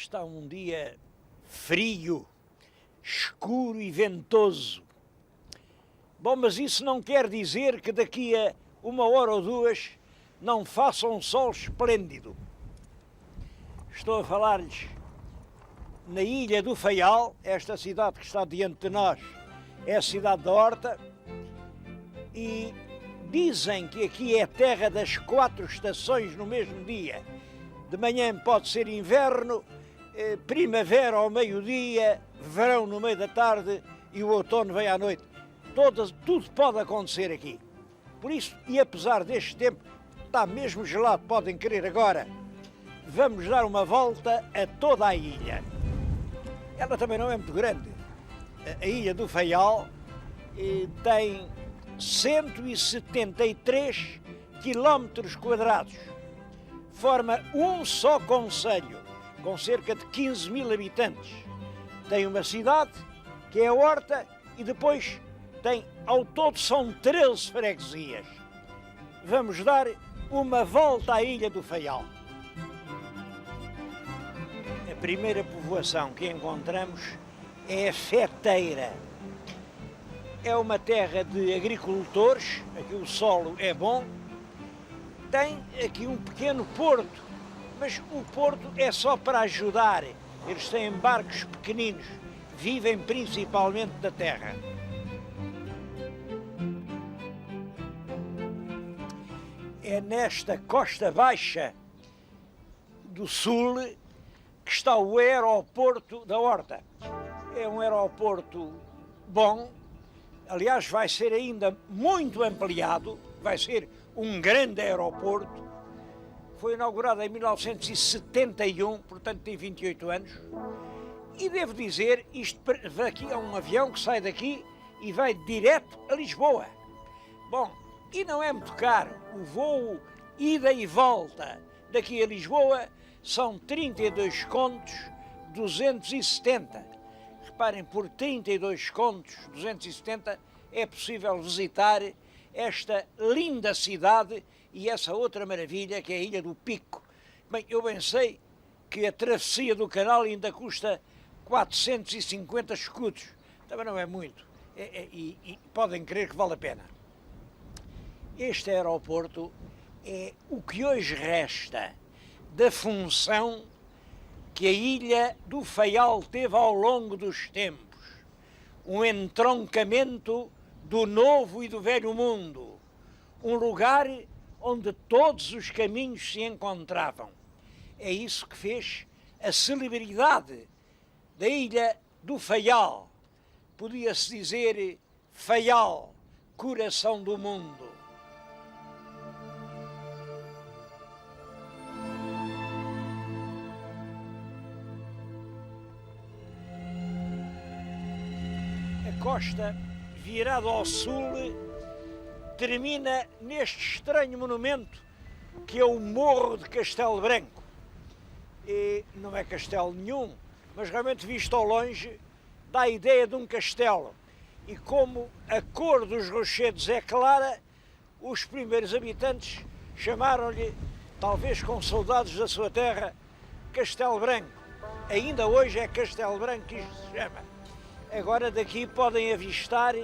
Está um dia frio, escuro e ventoso. Bom, mas isso não quer dizer que daqui a 1 hora ou 2 não faça um sol esplêndido. Estou a falar-lhes na Ilha do Faial, esta cidade que está diante de nós é a cidade da Horta, e dizem que aqui é a terra das 4 estações no mesmo dia. De manhã pode ser inverno, primavera ao meio-dia, verão no meio da tarde e o outono vem à noite. Tudo pode acontecer aqui. Por isso, e apesar deste tempo, está mesmo gelado, podem querer agora, vamos dar uma volta a toda a ilha. Ela também não é muito grande. A Ilha do Faial tem 173 quilómetros quadrados. Forma um só concelho, com cerca de 15.000 habitantes. Tem uma cidade, que é a Horta, e depois tem, ao todo, são 13 freguesias. Vamos dar uma volta à Ilha do Faial. A primeira povoação que encontramos é a Feteira. É uma terra de agricultores, aqui o solo é bom. Tem aqui um pequeno porto, mas o porto é só para ajudar. Eles têm barcos pequeninos, vivem principalmente da terra. É nesta costa baixa do sul que está o aeroporto da Horta. É um aeroporto bom, aliás vai ser ainda muito ampliado, vai ser um grande aeroporto. Foi inaugurado em 1971, portanto tem 28 anos. E devo dizer, aqui é um avião que sai daqui e vai direto a Lisboa. Bom, e não é muito caro. O voo ida e volta daqui a Lisboa são 32 contos, 270. Reparem, por 32 contos, 270, é possível visitar esta linda cidade e essa outra maravilha que é a Ilha do Pico. Bem, eu bem sei que a travessia do canal ainda custa 450 escudos. Também não é muito. E podem crer que vale a pena. Este aeroporto é o que hoje resta da função que a Ilha do Faial teve ao longo dos tempos. Um entroncamento do novo e do velho mundo. Um lugar onde todos os caminhos se encontravam. É isso que fez a celebridade da Ilha do Faial. Podia-se dizer Faial, coração do mundo. A costa, virada ao sul, termina neste estranho monumento que é o Morro de Castelo Branco. E não é castelo nenhum, mas realmente visto ao longe dá a ideia de um castelo. E como a cor dos rochedos é clara, os primeiros habitantes chamaram-lhe, talvez com saudades da sua terra, Castelo Branco. Ainda hoje é Castelo Branco que isto se chama. Agora daqui podem avistar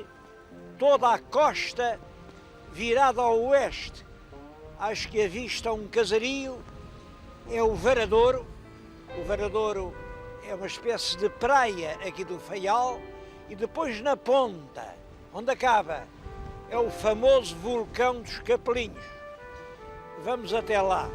toda a costa virada ao oeste. Acho que avista um casario, é o Varadouro. O Varadouro é uma espécie de praia aqui do Faial, e depois na ponta, onde acaba, é o famoso vulcão dos Capelinhos. Vamos até lá.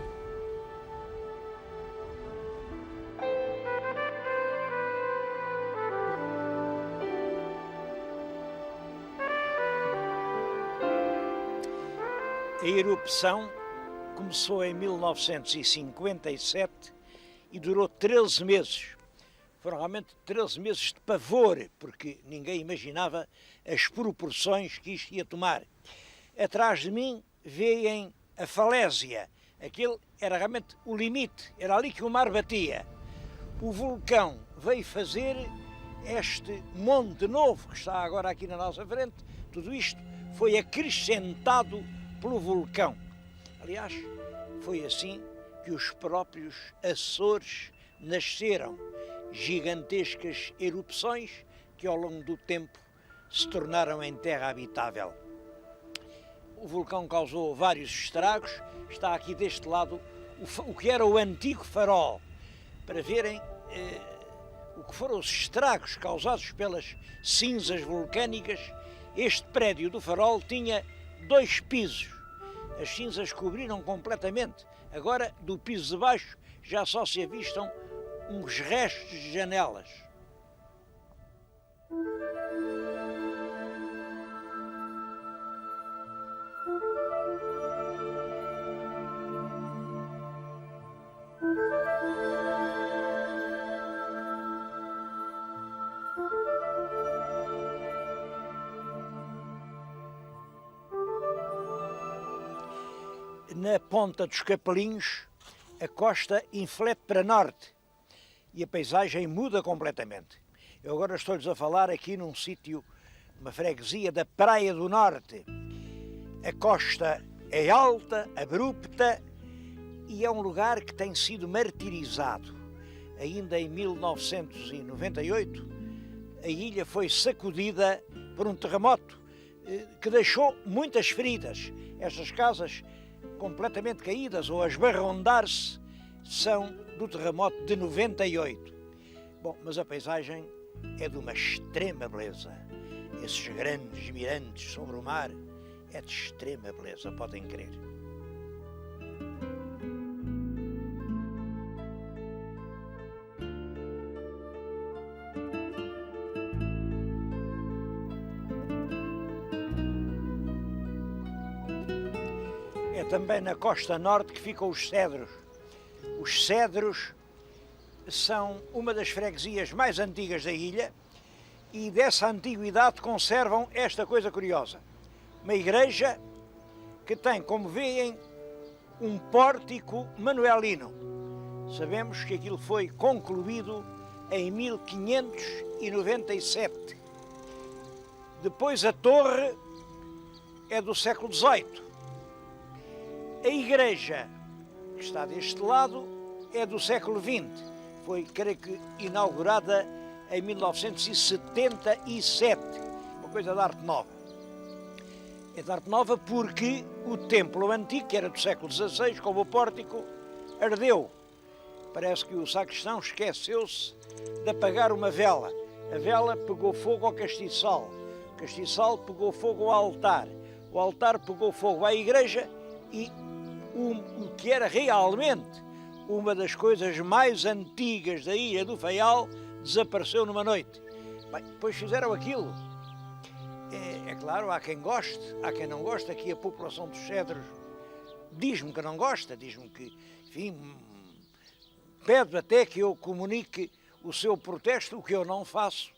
A erupção começou em 1957 e durou 13 meses. Foram realmente 13 meses de pavor, porque ninguém imaginava as proporções que isto ia tomar. Atrás de mim veem a falésia. Aquele era realmente o limite, era ali que o mar batia. O vulcão veio fazer este monte novo que está agora aqui na nossa frente. Tudo isto foi acrescentado pelo vulcão. Aliás, foi assim que os próprios Açores nasceram gigantescas erupções que ao longo do tempo se tornaram em terra habitável. O vulcão causou vários estragos. Está aqui deste lado o que era o antigo farol, para verem o que foram os estragos causados pelas cinzas vulcânicas. Este prédio do farol tinha 2 pisos. As cinzas cobriram completamente. Agora, do piso de baixo, já só se avistam uns restos de janelas. Na ponta dos Capelinhos, a costa inflete para norte e a paisagem muda completamente. Eu agora estou-lhes a falar aqui num sítio, uma freguesia da Praia do Norte. A costa é alta, abrupta e é um lugar que tem sido martirizado. Ainda em 1998, a ilha foi sacudida por um terremoto que deixou muitas feridas. Estas casas completamente caídas ou a esbarrondar-se são do terremoto de 98. Bom, mas a paisagem é de uma extrema beleza. Esses grandes mirantes sobre o mar é de extrema beleza, podem crer. É também na costa norte que ficam os cedros. Os cedros são uma das freguesias mais antigas da ilha e dessa antiguidade conservam esta coisa curiosa. Uma igreja que tem, como veem, um pórtico manuelino. Sabemos que aquilo foi concluído em 1597. Depois a torre é do século XVIII. A igreja, que está deste lado, é do século XX. Foi, creio que, inaugurada em 1977. Uma coisa de arte nova. É de arte nova porque o templo antigo, que era do século XVI, como o pórtico, ardeu. Parece que o sacristão esqueceu-se de apagar uma vela. A vela pegou fogo ao castiçal. O castiçal pegou fogo ao altar. O altar pegou fogo à igreja e o que era realmente uma das coisas mais antigas da ilha do Faial desapareceu numa noite. Bem, depois fizeram aquilo. É claro, há quem goste, há quem não gosta. Aqui a população dos Cedros diz-me que não gosta, diz-me que, enfim, pede até que eu comunique o seu protesto, o que eu não faço,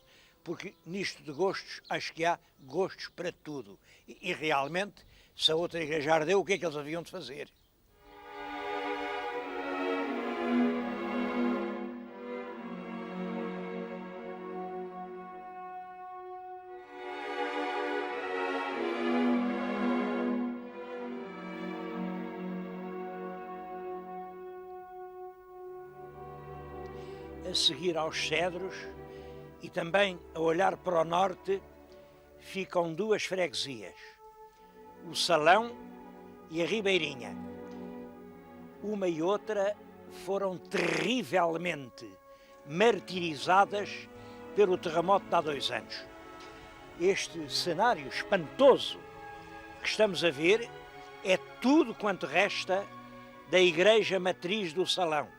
porque nisto de gostos, acho que há gostos para tudo. E realmente, se a outra igreja ardeu, o que é que eles haviam de fazer? A seguir aos Cedros e também a olhar para o norte ficam 2 freguesias, o Salão e a Ribeirinha. Uma e outra foram terrivelmente martirizadas pelo terremoto de há 2 anos. Este cenário espantoso que estamos a ver é tudo quanto resta da igreja matriz do Salão.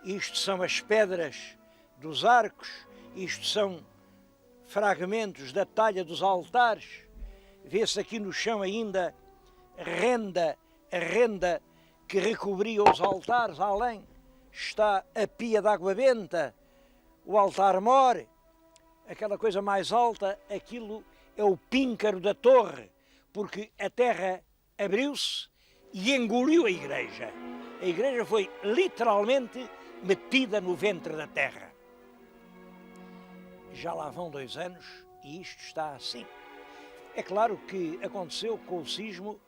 Isto são as pedras dos arcos, isto são fragmentos da talha dos altares. Vê-se aqui no chão ainda a renda que recobria os altares. Além está a pia de água benta, o altar-mor, aquela coisa mais alta, aquilo é o píncaro da torre, porque a terra abriu-se e engoliu a igreja. A igreja foi literalmente metida no ventre da terra. Já lá vão 2 anos e isto está assim. É claro que aconteceu com o sismo,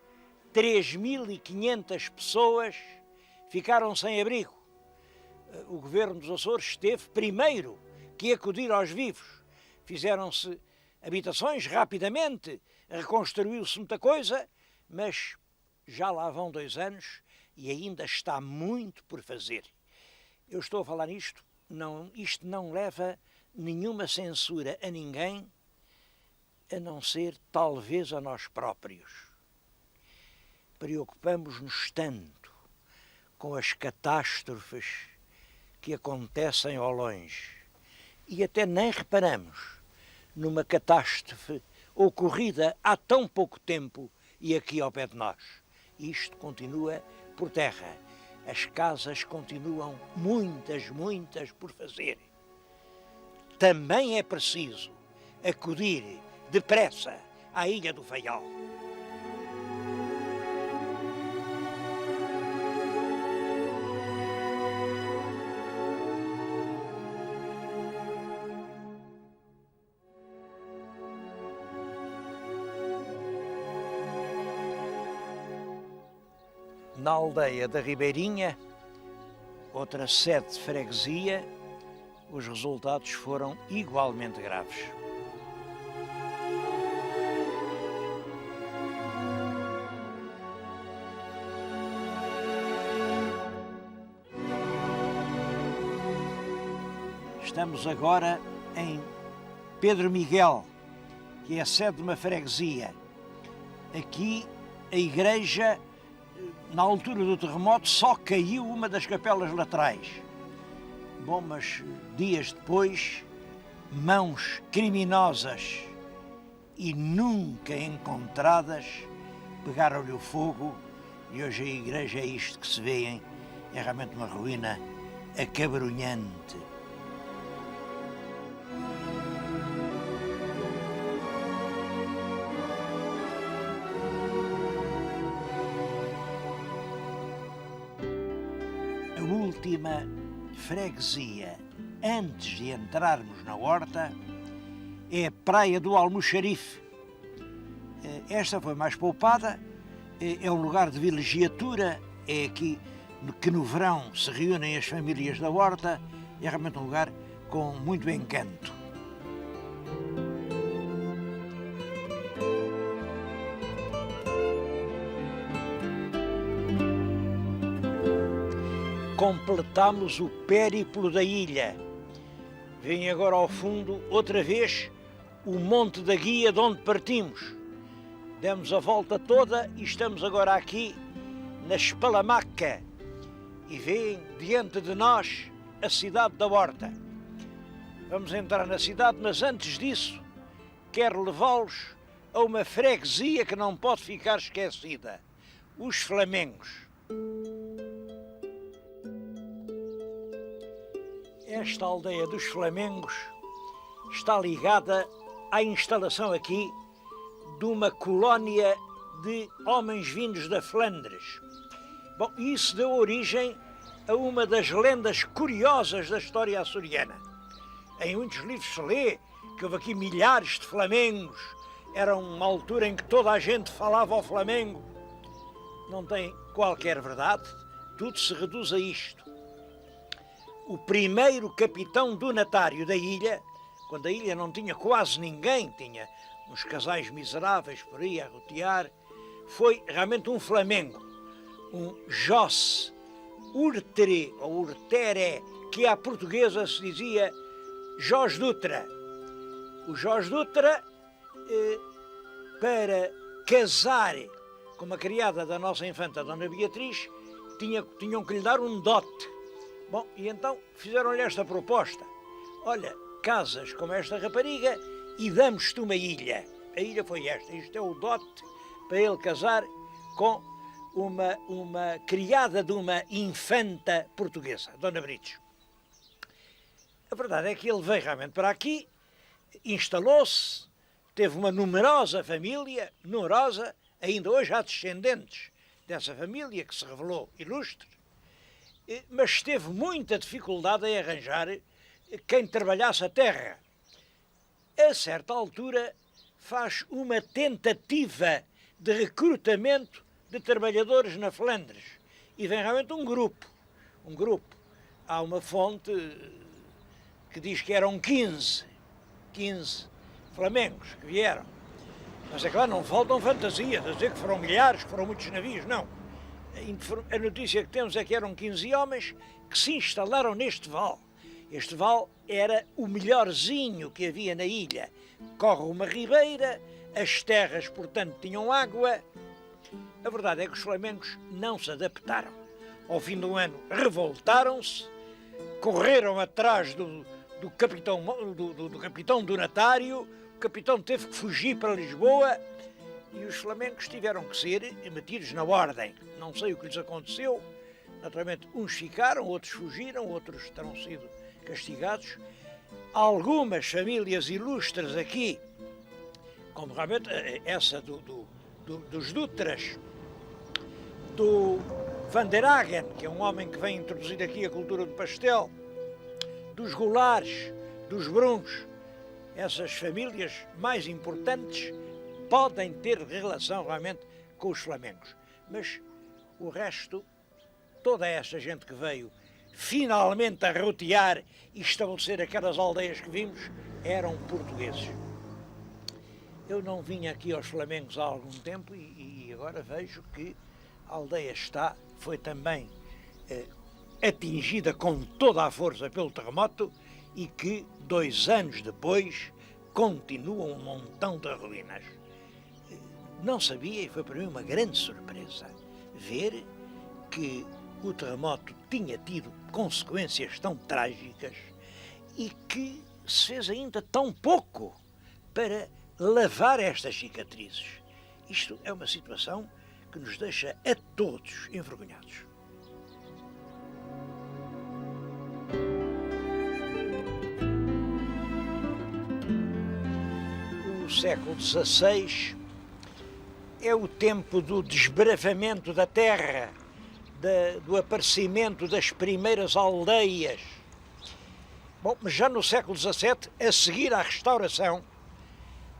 3.500 pessoas ficaram sem abrigo. o governo dos Açores teve primeiro que acudir aos vivos. Fizeram-se habitações rapidamente, reconstruiu-se muita coisa, mas já lá vão 2 anos e ainda está muito por fazer. Eu estou a falar isto não leva nenhuma censura a ninguém, a não ser talvez a nós próprios. Preocupamos-nos tanto com as catástrofes que acontecem ao longe e até nem reparamos numa catástrofe ocorrida há tão pouco tempo e aqui ao pé de nós. Isto continua por terra. As casas continuam muitas por fazer. Também é preciso acudir depressa à Ilha do Faial. Na aldeia da Ribeirinha, outra sede de freguesia, os resultados foram igualmente graves. Estamos agora em Pedro Miguel, que é a sede de uma freguesia. Aqui a igreja, na altura do terremoto, só caiu uma das capelas laterais. Bom, mas dias depois, mãos criminosas e nunca encontradas pegaram-lhe o fogo e hoje a igreja é isto que se vê, é realmente uma ruína acabrunhante. A última freguesia, antes de entrarmos na horta, é a Praia do Almoxarife. Esta foi mais poupada, é um lugar de vilegiatura, é aqui que no verão se reúnem as famílias da horta, é realmente um lugar com muito encanto. Completamos o périplo da ilha. Vem agora ao fundo, outra vez, o Monte da Guia de onde partimos. Demos a volta toda e estamos agora aqui na Espalamaca. E vêem diante de nós a cidade da Horta. Vamos entrar na cidade, mas antes disso, quero levá-los a uma freguesia que não pode ficar esquecida. Os Flamengos. Esta aldeia dos Flamengos está ligada à instalação aqui de uma colónia de homens vindos da Flandres. Bom, isso deu origem a uma das lendas curiosas da história açoriana. Em muitos livros se lê que houve aqui milhares de flamengos, era uma altura em que toda a gente falava ao Flamengo. Não tem qualquer verdade, tudo se reduz a isto. O primeiro capitão donatário da ilha, quando a ilha não tinha quase ninguém, tinha uns casais miseráveis por aí a rotear, foi realmente um flamengo, um Josse Urtere, ou Urtere, que à portuguesa se dizia Jorge Dutra. O Jorge Dutra, para casar com uma criada da nossa infanta, Dona Beatriz, tinham que lhe dar um dote. Bom, e então fizeram-lhe esta proposta. Olha, casas com esta rapariga e damos-te uma ilha. A ilha foi esta. Isto é o dote para ele casar com uma criada de uma infanta portuguesa, Dona Brites. A verdade é que ele veio realmente para aqui, instalou-se, teve uma numerosa família, numerosa, ainda hoje há descendentes dessa família que se revelou ilustre, mas teve muita dificuldade em arranjar quem trabalhasse a terra. A certa altura faz uma tentativa de recrutamento de trabalhadores na Flandres e vem realmente um grupo há uma fonte que diz que eram 15 flamengos que vieram. Mas é claro, não faltam fantasias a dizer que foram milhares, que foram muitos navios, não. A notícia que temos é que eram 15 homens que se instalaram neste vale. Este vale era o melhorzinho que havia na ilha. Corre uma ribeira, as terras, portanto, tinham água. A verdade é que os flamengos não se adaptaram. Ao fim do ano, revoltaram-se, correram atrás do capitão Donatário. O capitão teve que fugir para Lisboa e os flamengos tiveram que ser metidos na ordem. Não sei o que lhes aconteceu. Naturalmente, uns ficaram, outros fugiram, outros terão sido castigados. Algumas famílias ilustres aqui, como realmente essa dos Dutras, do Van der Hagen, que é um homem que vem introduzir aqui a cultura do pastel, dos Goulares, dos Bruns, essas famílias mais importantes podem ter relação realmente com os flamengos. Mas o resto, toda esta gente que veio finalmente a rotear e estabelecer aquelas aldeias que vimos, eram portugueses. Eu não vim aqui aos flamengos há algum tempo e agora vejo que a aldeia foi também atingida com toda a força pelo terremoto e que 2 anos depois continua um montão de ruínas. Não sabia, e foi para mim uma grande surpresa, ver que o terremoto tinha tido consequências tão trágicas e que se fez ainda tão pouco para lavar estas cicatrizes. Isto é uma situação que nos deixa a todos envergonhados. O século XVI é o tempo do desbravamento da terra, do aparecimento das primeiras aldeias. Bom, mas já no século XVII, a seguir à restauração,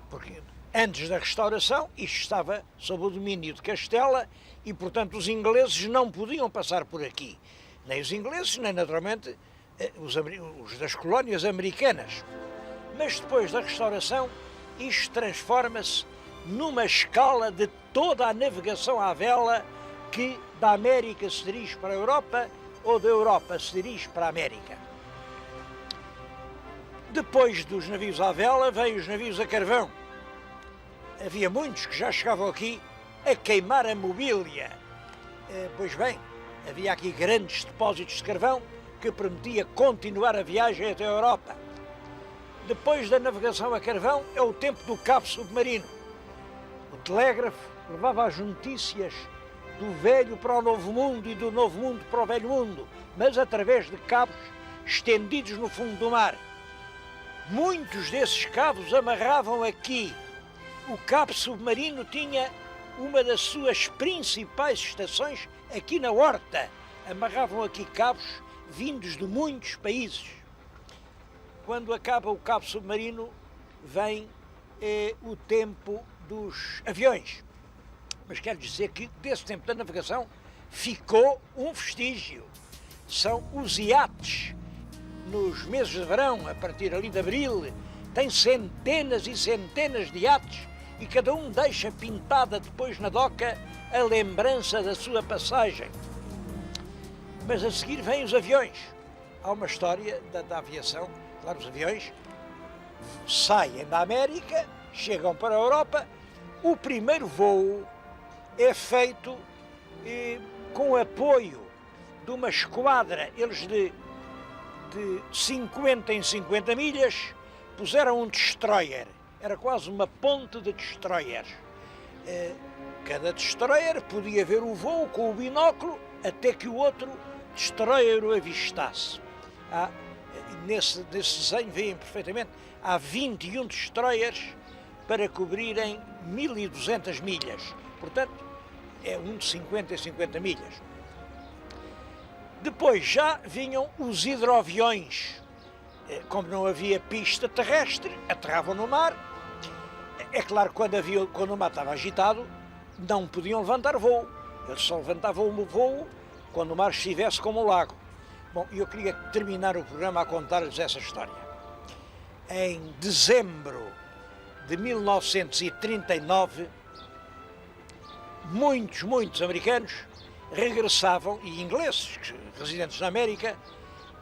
porque antes da restauração isto estava sob o domínio de Castela e, portanto, os ingleses não podiam passar por aqui. Nem os ingleses, nem naturalmente os das colónias americanas. Mas depois da restauração, isto transforma-se numa escala de toda a navegação à vela que da América se dirige para a Europa ou da Europa se dirige para a América. Depois dos navios à vela, vêm os navios a carvão. Havia muitos que já chegavam aqui a queimar a mobília. Pois bem, havia aqui grandes depósitos de carvão que permitia continuar a viagem até a Europa. Depois da navegação a carvão é o tempo do cabo submarino. O telégrafo levava as notícias do velho para o novo mundo e do novo mundo para o velho mundo, mas através de cabos estendidos no fundo do mar. Muitos desses cabos amarravam aqui. O cabo submarino tinha uma das suas principais estações aqui na Horta. Amarravam aqui cabos vindos de muitos países. Quando acaba o cabo submarino, vem o tempo dos aviões. Mas quero dizer que desse tempo da navegação ficou um vestígio. São os iates. Nos meses de verão, a partir ali de abril, tem centenas e centenas de iates e cada um deixa pintada depois na doca a lembrança da sua passagem. Mas a seguir vêm os aviões. Há uma história da aviação. Claro, os aviões saem da América, chegam para a Europa. O primeiro voo é feito com o apoio de uma esquadra. Eles de 50 em 50 milhas puseram um destroyer. Era quase uma ponte de destroyers. Cada destroyer podia ver o voo com o binóculo até que o outro destroyer o avistasse. Nesse desenho veem perfeitamente, há 21 destroyers para cobrirem 1200 milhas. Portanto, é um de 50 em 50 milhas. Depois já vinham os hidroaviões. Como não havia pista terrestre, aterravam no mar. É claro que quando o mar estava agitado, não podiam levantar voo. Eles só levantavam o voo quando o mar estivesse como o lago. Bom, eu queria terminar o programa a contar-lhes essa história. Em dezembro de 1939, muitos americanos regressavam, e ingleses, residentes na América,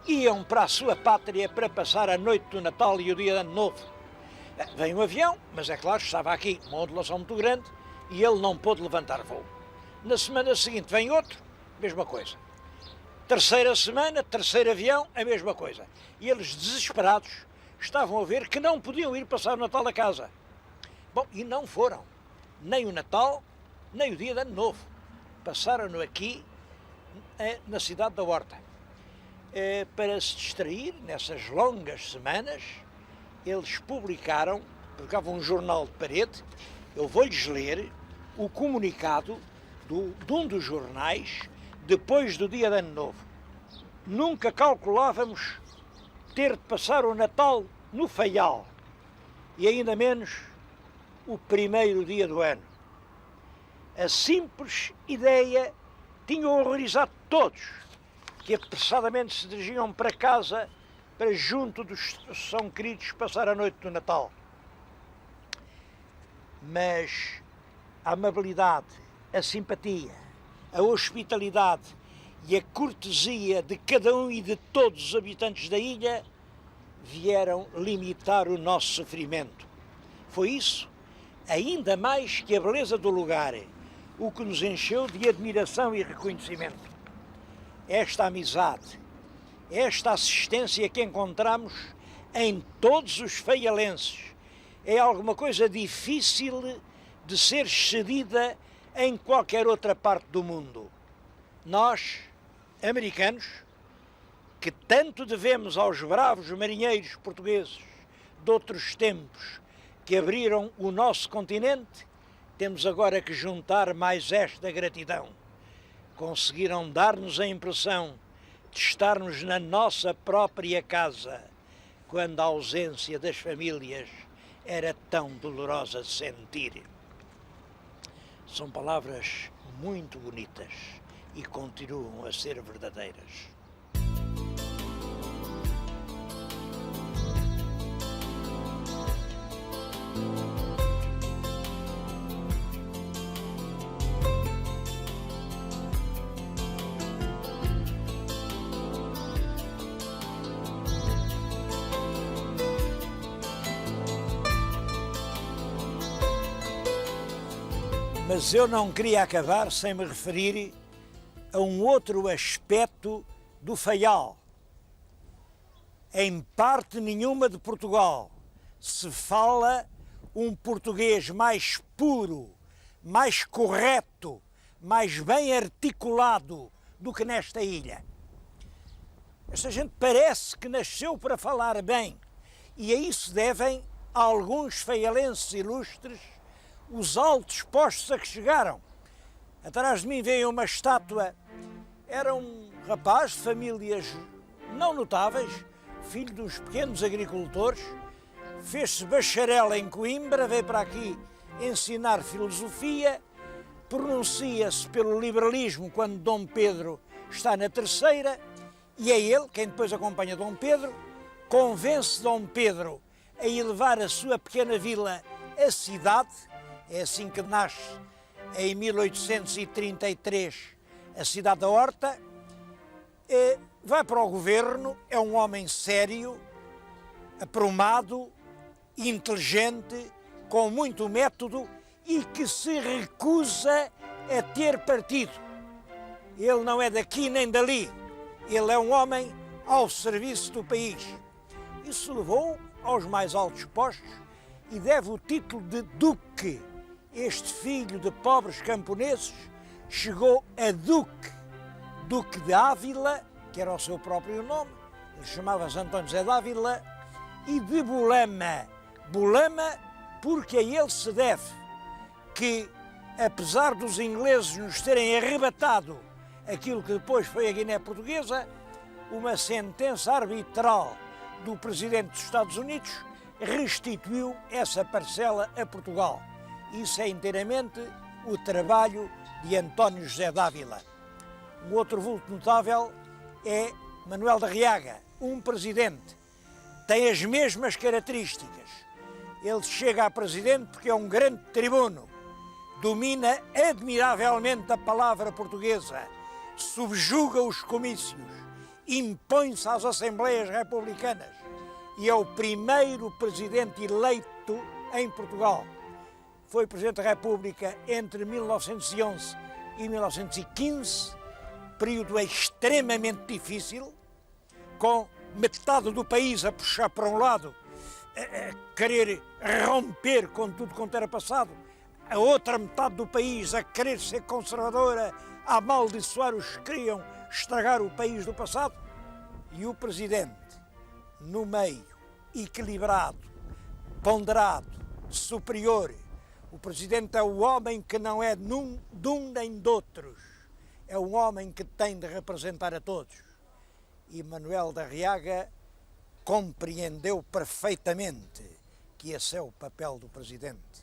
iam para a sua pátria para passar a noite do Natal e o dia de Ano Novo. Vem um avião, mas é claro, estava aqui uma ondulação muito grande e ele não pôde levantar voo. Na semana seguinte vem outro, mesma coisa. Terceira semana, terceiro avião, a mesma coisa. E eles, desesperados, estavam a ver que não podiam ir passar o Natal a casa. Bom, e não foram. Nem o Natal, nem o dia de Ano Novo. Passaram-no aqui, na cidade da Horta. Para se distrair, nessas longas semanas, eles publicavam um jornal de parede. Eu vou-lhes ler o comunicado de um dos jornais depois do dia de Ano Novo. Nunca calculávamos ter de passar o Natal no Faial, e ainda menos o primeiro dia do ano. A simples ideia tinha horrorizado todos, que apressadamente se dirigiam para casa, para junto dos São Queridos, passar a noite do Natal. Mas a amabilidade, a simpatia, a hospitalidade e a cortesia de cada um e de todos os habitantes da ilha vieram limitar o nosso sofrimento. Foi isso, ainda mais que a beleza do lugar, o que nos encheu de admiração e reconhecimento. Esta amizade, esta assistência que encontramos em todos os faialenses é alguma coisa difícil de ser cedida em qualquer outra parte do mundo. Nós, americanos, que tanto devemos aos bravos marinheiros portugueses de outros tempos que abriram o nosso continente, temos agora que juntar mais esta gratidão. Conseguiram dar-nos a impressão de estarmos na nossa própria casa, quando a ausência das famílias era tão dolorosa de sentir. São palavras muito bonitas e continuam a ser verdadeiras. Mas eu não queria acabar sem me referir a um outro aspecto do Faial. Em parte nenhuma de Portugal se fala um português mais puro, mais correto, mais bem articulado do que nesta ilha. Esta gente parece que nasceu para falar bem, e a isso devem alguns faialenses ilustres os altos postos a que chegaram. Atrás de mim veio uma estátua. Era um rapaz de famílias não notáveis, filho de uns pequenos agricultores, fez-se bacharel em Coimbra, veio para aqui ensinar filosofia, pronuncia-se pelo liberalismo quando Dom Pedro está na terceira, e é ele, quem depois acompanha Dom Pedro, convence Dom Pedro a elevar a sua pequena vila à cidade. É assim que nasce, em 1833, a cidade da Horta. Vai para o governo, é um homem sério, aprumado, inteligente, com muito método e que se recusa a ter partido. Ele não é daqui nem dali, ele é um homem ao serviço do país. Isso levou aos mais altos postos e deve o título de Duque. Este filho de pobres camponeses chegou a Duque, Duque de Ávila, que era o seu próprio nome, ele chamava-se António José de Ávila, e de Bolama. Bolama porque a ele se deve que, apesar dos ingleses nos terem arrebatado aquilo que depois foi a Guiné Portuguesa, uma sentença arbitral do presidente dos Estados Unidos restituiu essa parcela a Portugal. Isso é inteiramente o trabalho de António José de Ávila. Um outro vulto notável é Manuel da Arriaga, um presidente, tem as mesmas características. Ele chega a presidente porque é um grande tribuno, domina admiravelmente a palavra portuguesa, subjuga os comícios, impõe-se às Assembleias Republicanas e é o primeiro presidente eleito em Portugal. Foi Presidente da República entre 1911 e 1915, período extremamente difícil, com metade do país a puxar para um lado, a querer romper com tudo quanto era passado, a outra metade do país a querer ser conservadora, a amaldiçoar os que queriam estragar o país do passado, e o Presidente, no meio, equilibrado, ponderado, superior. O Presidente é o homem que não é de um nem de outros, é um homem que tem de representar a todos. E Manuel da Arriaga compreendeu perfeitamente que esse é o papel do Presidente.